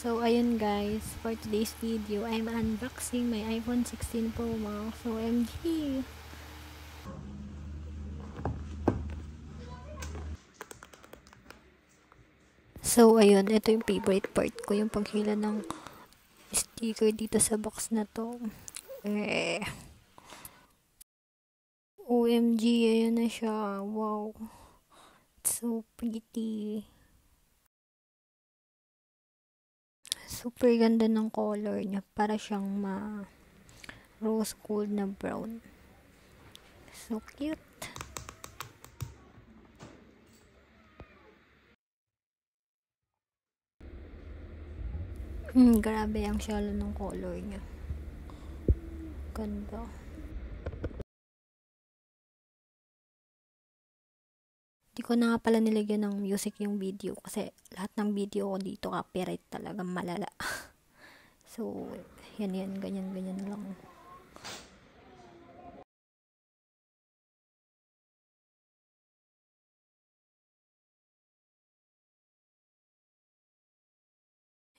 So, ayun guys, for today's video, I'm unboxing my iPhone 16 Pro Max. So, OMG! So, ayun, ito yung favorite part ko, yung paghila ng sticker dito sa box na to. OMG, ayun na siya. Wow! It's so pretty. Super ganda ng color niya. Para siyang rose gold na brown. So cute. Grabe ang shallow ng color niya. Ganda. Di ko na nga pala nilagyan ng music yung video kasi lahat ng video ko dito copyright talaga malala. So, yan, ganyan lang.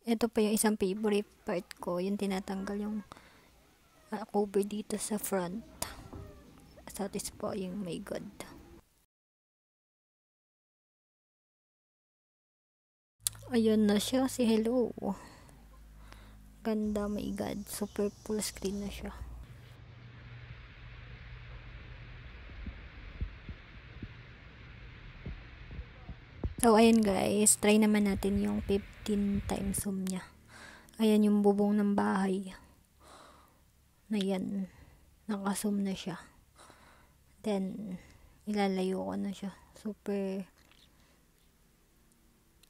Ito pa yung isang favorite part ko, yung tinatanggal yung cover dito sa front. Satisfying, my god. Ayun na siya, si hello. Ganda, my god. Super full screen na siya. So, ayan guys, try naman natin yung 15 times zoom niya. Ayan yung bubong ng bahay. Na yan, naka-zoom na siya. Then, ilalayo ko na siya. Super,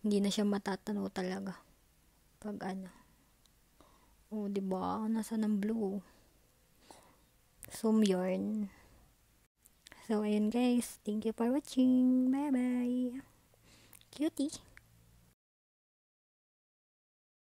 hindi na siya matatanaw talaga. Pag ano. Oh, diba? Nasa ng blue. Zoom yarn. So, ayan guys. Thank you for watching. Bye-bye. Cutie.